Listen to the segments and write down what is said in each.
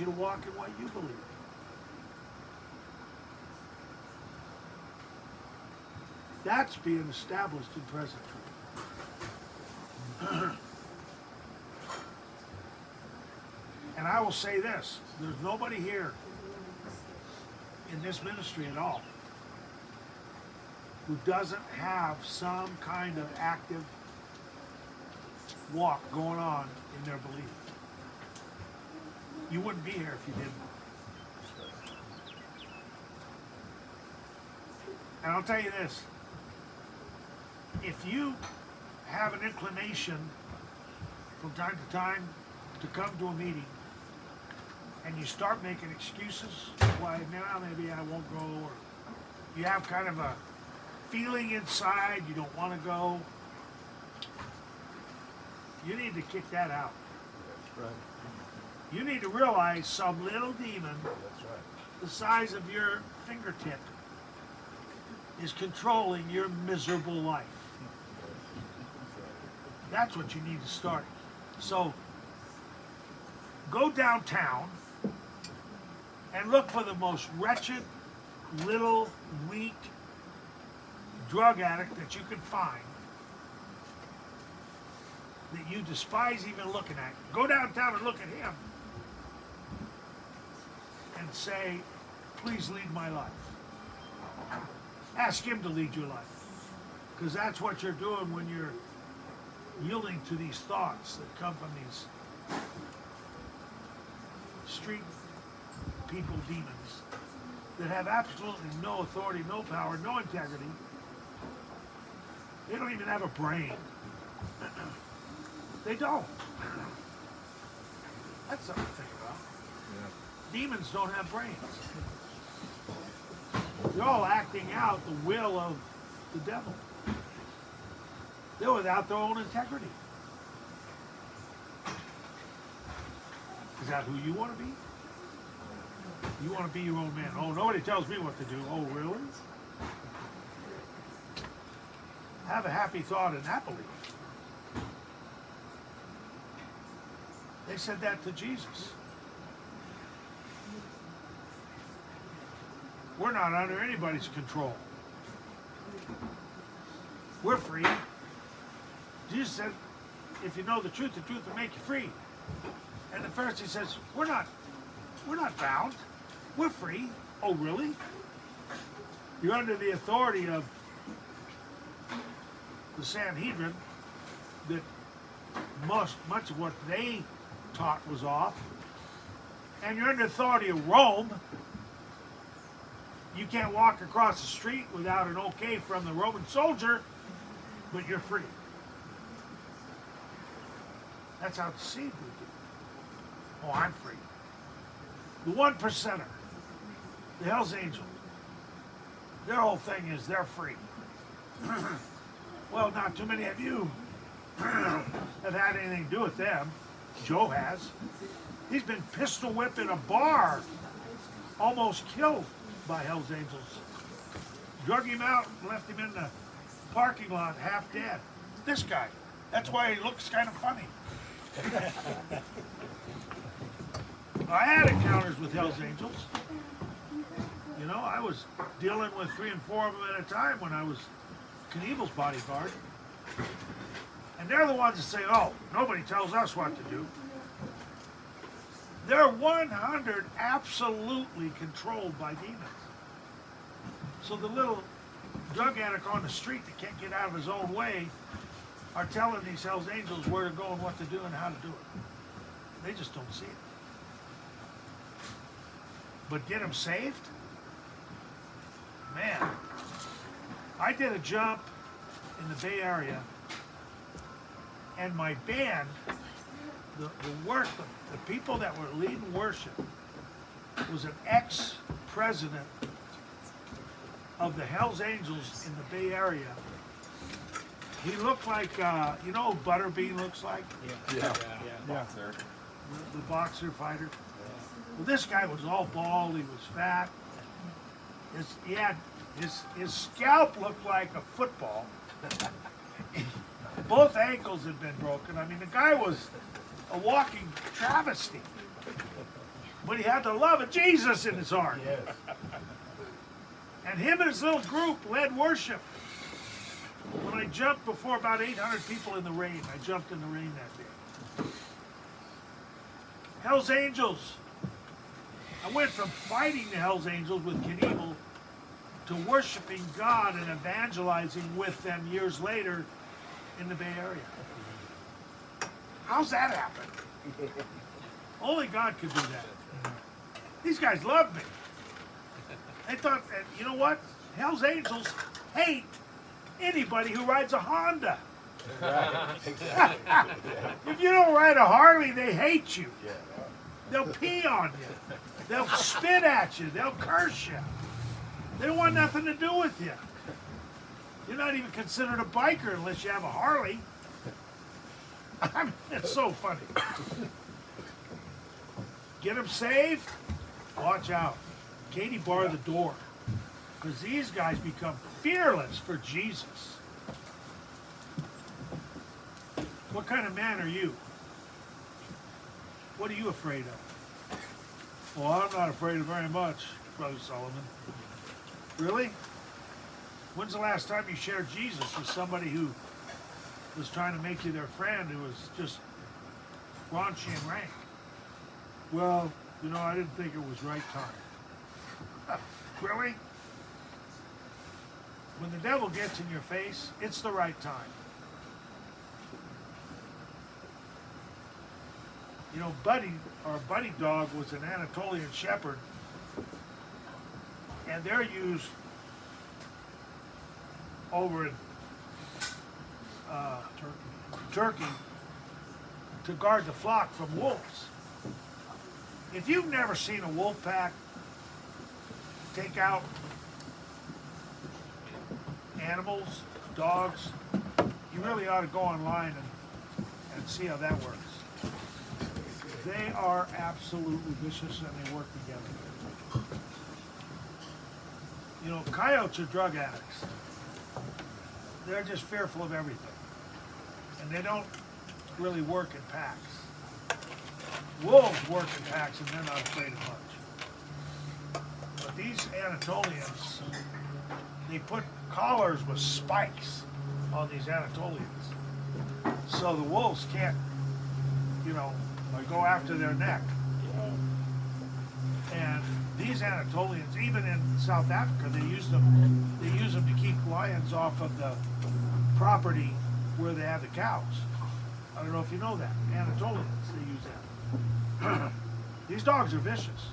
you to walk in what you believe. That's being established in present truth. And I will say this, there's nobody here in this ministry at all who doesn't have some kind of active walk going on in their belief. You wouldn't be here if you didn't. And I'll tell you this, if you have an inclination from time to time to come to a meeting and you start making excuses why now maybe I won't go, or you have kind of a feeling inside you don't want to go, you need to kick that out. That's right. You need to realize some little demon That's right. the size of your fingertip is controlling your miserable life. That's what you need to start. So go downtown and look for the most wretched, little, weak drug addict that you can find that you despise even looking at. Go downtown and look at him and say, please lead my life. Ask him to lead your life. Because that's what you're doing when you're yielding to these thoughts that come from these street people, demons, that have absolutely no authority, no power, no integrity. They don't even have a brain. They don't. That's something to think about. Yeah. Demons don't have brains. They're all acting out the will of the devil. They're without their own integrity. Is that who you want to be? You want to be your own man. Oh, nobody tells me what to do. Oh, really? Have a happy thought in that belief. They said that to Jesus. We're not under anybody's control. We're free. Jesus said, if you know the truth will make you free. And the Pharisee says, we're not bound. We're free. Oh, really? You're under the authority of the Sanhedrin, that much of what they taught was off. And you're under the authority of Rome. You can't walk across the street without an okay from the Roman soldier, but you're free. That's how deceived we do. Oh, I'm free. The 1%er, the Hell's Angels, their whole thing is they're free. Well, not too many of you have had anything to do with them. Joe has. He's been pistol whipped in a bar, almost killed by Hell's Angels. Drug him out, left him in the parking lot half dead. This guy. That's why he looks kind of funny. I had encounters with Hell's Angels. You know, I was dealing with 3 and 4 of them at a time when I was Knievel's bodyguard. And they're the ones that say, oh, nobody tells us what to do. They're 100 absolutely controlled by demons. So the little drug addict on the street that can't get out of his own way are telling these Hell's Angels where to go and what to do and how to do it. They just don't see it. But get them saved? Man, I did a jump in the Bay Area, and my band, the people that were leading worship, was an ex-president of the Hells Angels in the Bay Area. He looked like, you know what Butterbean looks like? Yeah. Boxer. The boxer fighter. Well, this guy was all bald, he was fat. His scalp looked like a football. Both ankles had been broken. I mean, the guy was a walking travesty. but he had the love of Jesus in his heart. Yes. And him and his little group led worship. When I jumped before about 800 people in the rain, I jumped in the rain that day. Hell's Angels. I went from fighting the Hell's Angels with Knievel to worshiping God and evangelizing with them years later in the Bay Area. How's that happen? Only God could do that. These guys loved me. They thought, and you know what? Hell's Angels hate anybody who rides a Honda. Right. Exactly. If you don't ride a Harley, they hate you. Yeah. They'll pee on you. They'll spit at you. They'll curse you. They don't want nothing to do with you. You're not even considered a biker unless you have a Harley. I mean, it's so funny. Get them saved? Watch out. Katie bar the door. Because these guys become fearless for Jesus. What kind of man are you? What are you afraid of? Well, I'm not afraid of very much, Brother Solomon. Really? When's the last time you shared Jesus with somebody who was trying to make you their friend, who was just raunchy and rank? Well, you know, I didn't think it was right time. Really? When the devil gets in your face, it's the right time. You know, Buddy, our Buddy dog, was an Anatolian Shepherd, and they're used over in Turkey to guard the flock from wolves. If you've never seen a wolf pack take out animals, dogs, you really ought to go online and see how that works. They are absolutely vicious and they work together. You know, coyotes are drug addicts. They're just fearful of everything. And they don't really work in packs. Wolves work in packs and they're not afraid of much. But these Anatolians, they put collars with spikes on these Anatolians. So the wolves can't, you know, go after their neck. And these Anatolians, even in South Africa, they use them to keep lions off of the property where they have the cows. I don't know if you know that. Anatolians, they use that. These dogs are vicious.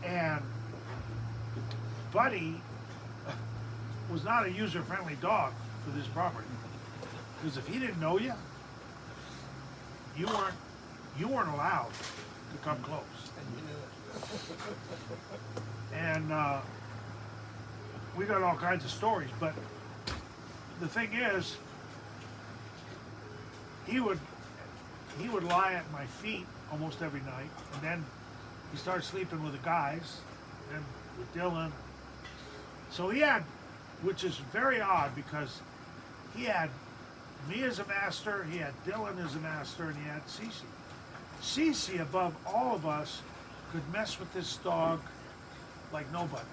And Buddy was not a user-friendly dog for this property. Because if he didn't know you, you weren't allowed to come close. And we got all kinds of stories, but the thing is, he would lie at my feet almost every night, and then he started sleeping with the guys, and with Dylan. So he had, which is very odd because he had me as a master, he had Dylan as a master, and he had Cece. Cece, above all of us, could mess with this dog like nobody.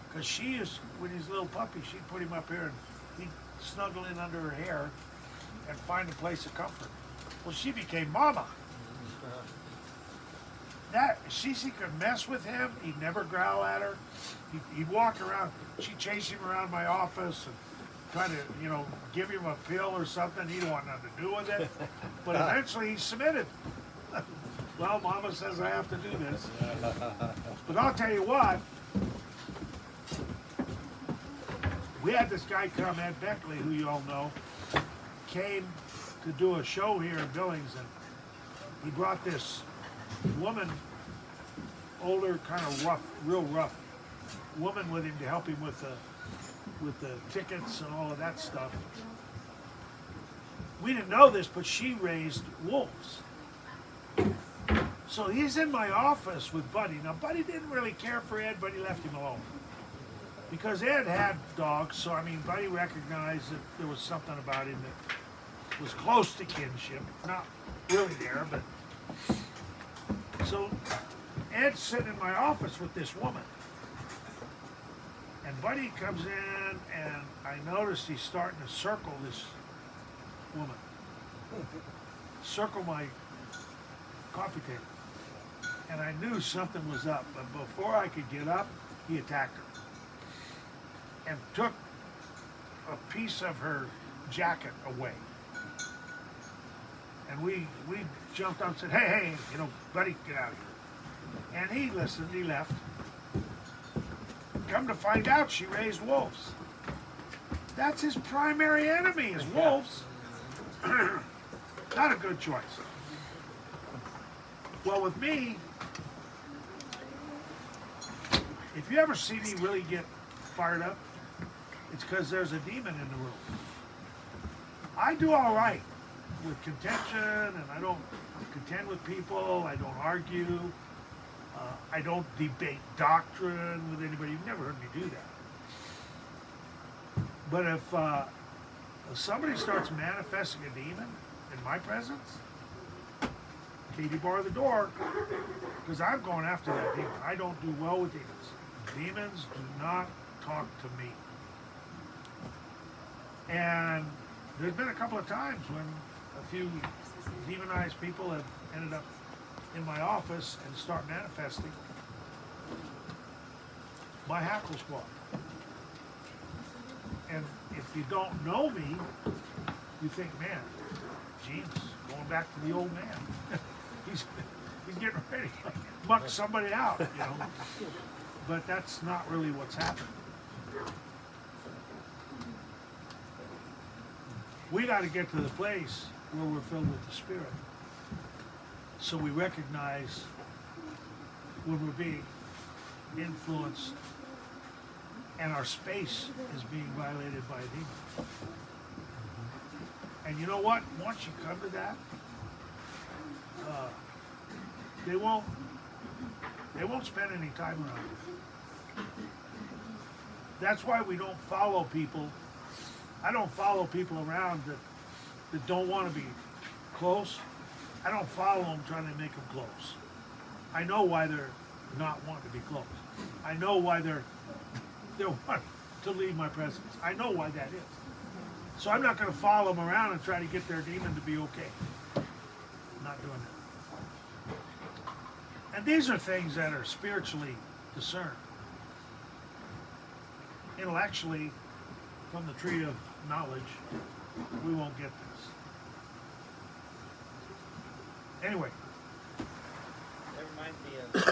Because she is, when he's a little puppy, she'd put him up here and he'd snuggle in under her hair and find a place of comfort. Well, she became Mama. That Cece could mess with him. He'd never growl at her. He'd walk around. She'd chase him around my office and try to, you know, give him a pill or something. He didn't want nothing to do with it. But eventually he submitted. Well, Mama says I have to do this. But I'll tell you what. We had this guy come, Ed Beckley, who you all know, came to do a show here in Billings, and he brought this woman, older, kind of rough, real rough woman with him to help him with the tickets and all of that stuff. We didn't know this, but she raised wolves. So he's in my office with Buddy. Now, Buddy didn't really care for Ed, but he left him alone. Because Ed had dogs, so I mean, Buddy recognized that there was something about him that was close to kinship. Not really there, but So Ed's sitting in my office with this woman. And Buddy comes in, and I notice he's starting to circle this woman. Circle my coffee table. And I knew something was up, but before I could get up, he attacked her. And took a piece of her jacket away. And we jumped up and said, hey, Buddy, get out of here. And he listened, he left. Come to find out, she raised wolves. That's his primary enemy, is wolves. Not a good choice. Well, with me, if you ever see me really get fired up, it's because there's a demon in the room. I do all right with contention, and I don't contend with people, I don't argue, I don't debate doctrine with anybody. You've never heard me do that. But if somebody starts manifesting a demon in my presence, Katie, bar the door, because I'm going after that demon. I don't do well with demons. Demons do not talk to me. And there's been a couple of times when a few demonized people have ended up in my office and start manifesting. My hackle squad. And if you don't know me, you think, man, Gene's going back to the old man. he's getting ready to muck somebody out, But that's not really what's happening. We got to get to the place where we're filled with the Spirit. So we recognize when we're being influenced and our space is being violated by a demon. And you know what? Once you come to that, they won't spend any time around you. That's why we don't follow people. I don't follow people around that don't want to be close. I don't follow them trying to make them close. I know why they're not wanting to be close. I know why they're wanting to leave my presence. I know why that is. So I'm not going to follow them around and try to get their demon to be okay. I'm not doing that. And these are things that are spiritually discerned. Intellectually, from the tree of knowledge, we won't get this. Anyway. That reminds me of